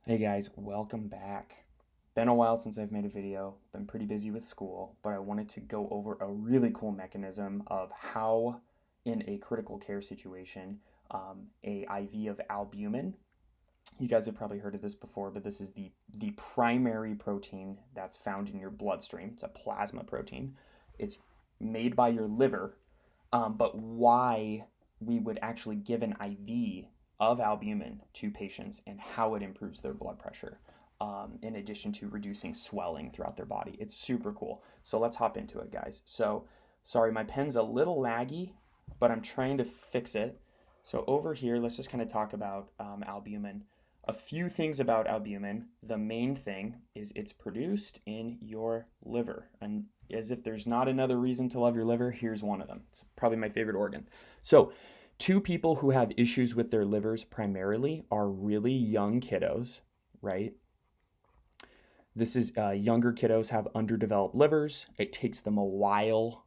Hey guys, welcome back. Been a while since I've made a video, been pretty busy with school, but I wanted to go over a really cool mechanism of how, in a critical care situation, a IV of albumin, you guys have probably heard of this before, but this is the primary protein that's found in your bloodstream. It's a plasma protein. It's made by your liver, but why we would actually give an IV of albumin to patients and how it improves their blood pressure, in addition to reducing swelling throughout their body. It's super cool. So let's hop into it, guys. So, sorry, my pen's a little laggy, but I'm trying to fix it. So, over here, let's just kind of talk about albumin. A few things about albumin. The main thing is it's produced in your liver. And as if there's not another reason to love your liver, here's one of them. It's probably my favorite organ. So, two people who have issues with their livers primarily are really young kiddos, right? This is younger kiddos have underdeveloped livers. It takes them a while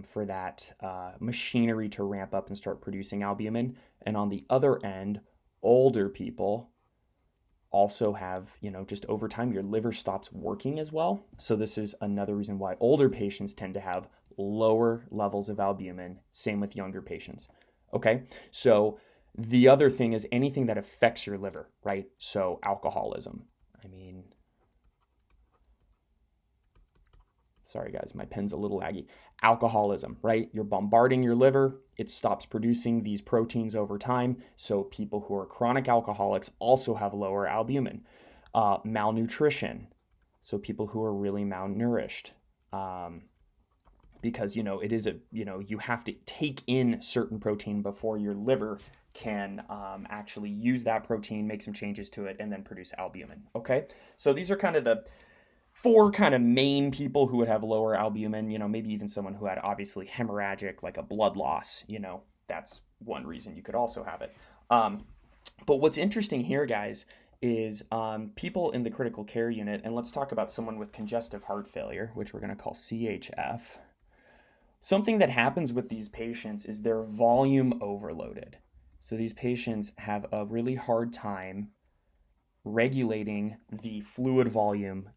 for that machinery to ramp up and start producing albumin. And on the other end, older people also have, just over time, your liver stops working as well. So, this is another reason why older patients tend to have lower levels of albumin. Same with younger patients. Okay. So, the other thing is anything that affects your liver, right? So, alcoholism. I mean, sorry guys, my pen's a little laggy. Alcoholism, right? You're bombarding your liver, it stops producing these proteins over time. So people who are chronic alcoholics also have lower albumin. Malnutrition, so people who are really malnourished. Because it is you have to take in certain protein before your liver can actually use that protein, make some changes to it, and then produce albumin. Okay, so these are kind of the four kind of main people who would have lower albumin, maybe even someone who had obviously hemorrhagic, like a blood loss, that's one reason you could also have it. But what's interesting here, guys, is people in the critical care unit, and let's talk about someone with congestive heart failure, which we're going to call CHF. Something that happens with these patients is they're volume overloaded. So these patients have a really hard time regulating the fluid volume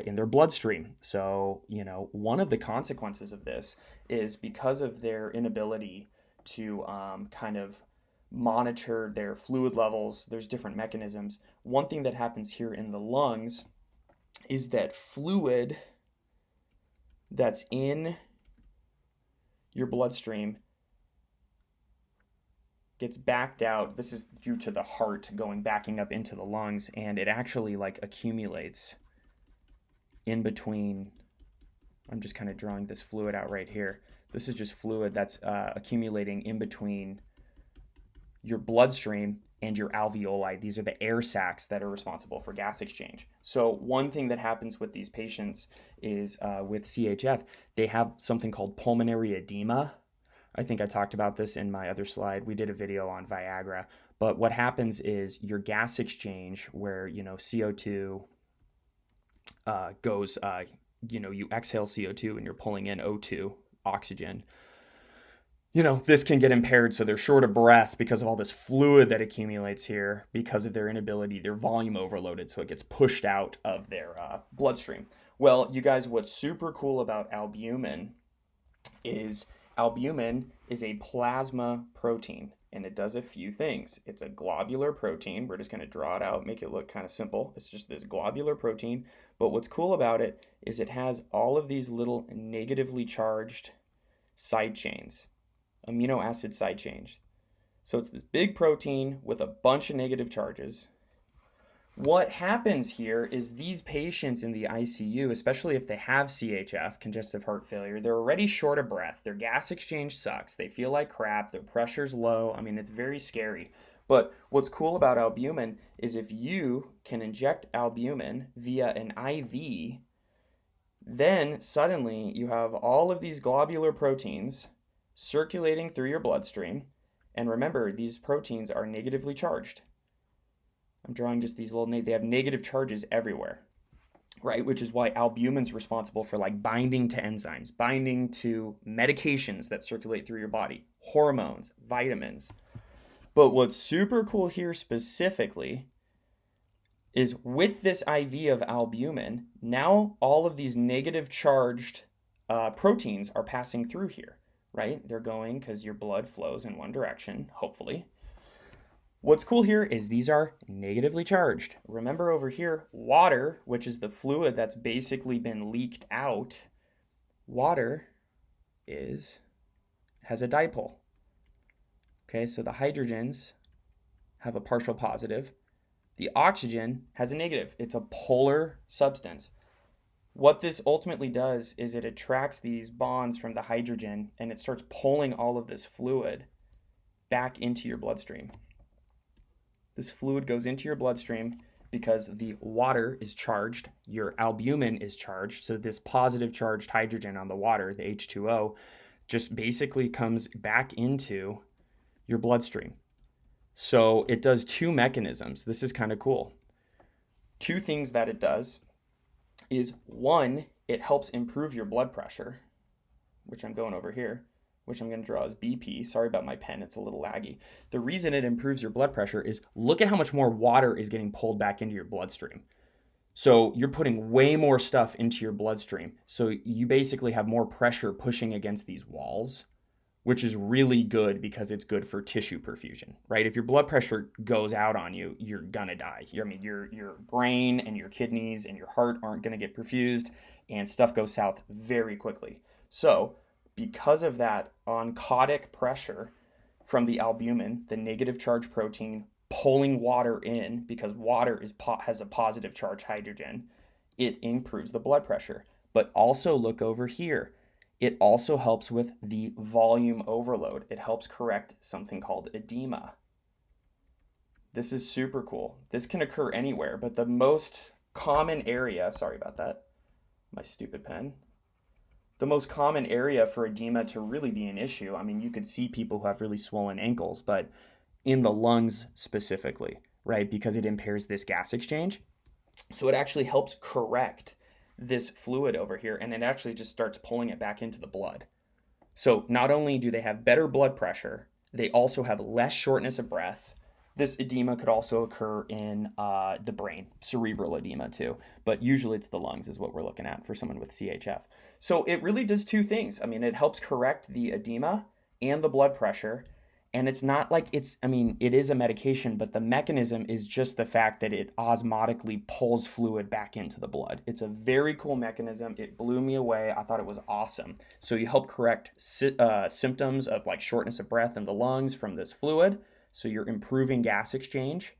in their bloodstream. So, one of the consequences of this is because of their inability to kind of monitor their fluid levels, there's different mechanisms. One thing that happens here in the lungs is that fluid that's in your bloodstream gets backed out. This is due to the heart backing up into the lungs, and it actually like accumulates in between. I'm just kind of drawing this fluid out right here. This is just fluid that's accumulating in between your bloodstream and your alveoli. These are the air sacs that are responsible for gas exchange. So one thing that happens with these patients is with CHF, they have something called pulmonary edema. I think I talked about this in my other slide. We did a video on Viagra. But what happens is your gas exchange, where CO2 goes, you exhale CO2 and you're pulling in O2, oxygen. This can get impaired, so they're short of breath because of all this fluid that accumulates here because of their inability, their volume overloaded, so it gets pushed out of their bloodstream. Well, you guys, what's super cool about is albumin is a plasma protein, and it does a few things. It's a globular protein. We're just going to draw it out, make it look kind of simple. It's just this globular protein. But what's cool about it is it has all of these little negatively charged side chains, amino acid side chains. So it's this big protein with a bunch of negative charges. What happens here is these patients in the ICU, especially if they have CHF, congestive heart failure, they're already short of breath. Their gas exchange sucks. They feel like crap. Their pressure's low. I mean, it's very scary. But what's cool about albumin is if you can inject albumin via an IV, then suddenly you have all of these globular proteins circulating through your bloodstream. And remember, these proteins are negatively charged. I'm drawing just these they have negative charges everywhere, right? Which is why albumin's responsible for like binding to enzymes, binding to medications that circulate through your body, hormones, vitamins. But what's super cool here specifically is with this IV of albumin, now all of these negative charged proteins are passing through here, right? They're going because your blood flows in one direction, hopefully. What's cool here is these are negatively charged. Remember over here, water, which is the fluid that's basically been leaked out, water has a dipole. Okay, so the hydrogens have a partial positive. The oxygen has a negative. It's a polar substance. What this ultimately does is it attracts these bonds from the hydrogen and it starts pulling all of this fluid back into your bloodstream. This fluid goes into your bloodstream because the water is charged, your albumin is charged, so this positive charged hydrogen on the water, the H2O, just basically comes back into your bloodstream. So it does two mechanisms. This is kind of cool. Two things that it does is, one, it helps improve your blood pressure, which I'm going over here, which I'm going to draw as BP. Sorry about my pen, it's a little laggy. The reason it improves your blood pressure is look at how much more water is getting pulled back into your bloodstream. So you're putting way more stuff into your bloodstream. So you basically have more pressure pushing against these walls, which is really good because it's good for tissue perfusion, right? If your blood pressure goes out on you, you're gonna die. I mean, your brain and your kidneys and your heart aren't gonna get perfused, and stuff goes south very quickly. So because of that oncotic pressure from the albumin, the negative charge protein pulling water in, because water has a positive charge hydrogen, it improves the blood pressure. But also look over here. It also helps with the volume overload. It helps correct something called edema. This is super cool. This can occur anywhere, but the most common area, sorry about that, my stupid pen. The most common area for edema to really be an issue, I mean, you could see people who have really swollen ankles, but in the lungs specifically, right? Because it impairs this gas exchange. So it actually helps correct this fluid over here, and it actually just starts pulling it back into the blood. So not only do they have better blood pressure, they also have less shortness of breath. This edema could also occur in the brain, cerebral edema too, but usually it's the lungs is what we're looking at for someone with CHF. So it really does two things. I mean, it helps correct the edema and the blood pressure. And it's not like it is a medication, but the mechanism is just the fact that it osmotically pulls fluid back into the blood. It's a very cool mechanism. It blew me away. I thought it was awesome. So you help correct symptoms of like shortness of breath in the lungs from this fluid. So you're improving gas exchange.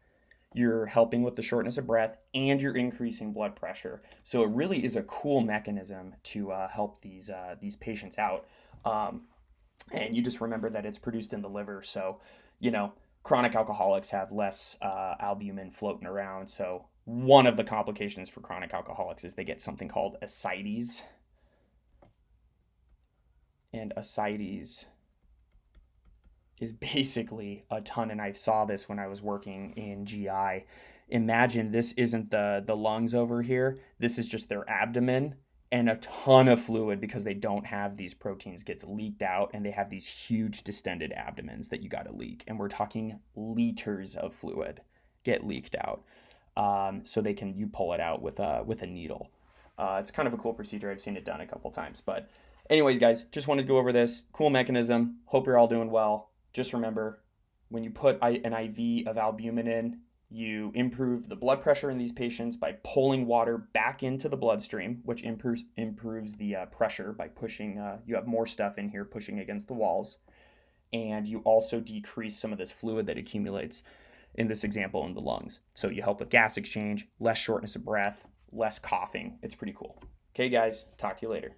You're helping with the shortness of breath, and you're increasing blood pressure. So it really is a cool mechanism to help these patients out. And you just remember that it's produced in the liver. So, chronic alcoholics have less albumin floating around. So one of the complications for chronic alcoholics is they get something called ascites. And ascites is basically a ton. And I saw this when I was working in GI. Imagine this isn't the lungs over here. This is just their abdomen. And a ton of fluid, because they don't have these proteins, gets leaked out, and they have these huge distended abdomens that you got to leak. And we're talking liters of fluid get leaked out. So you pull it out with a needle. It's kind of a cool procedure. I've seen it done a couple times. But anyways, guys, just wanted to go over this. Cool mechanism. Hope you're all doing well. Just remember, when you put an IV of albumin in, you improve the blood pressure in these patients by pulling water back into the bloodstream, which improves the pressure by pushing. You have more stuff in here pushing against the walls. And you also decrease some of this fluid that accumulates, in this example, in the lungs. So you help with gas exchange, less shortness of breath, less coughing. It's pretty cool. Okay, guys, talk to you later.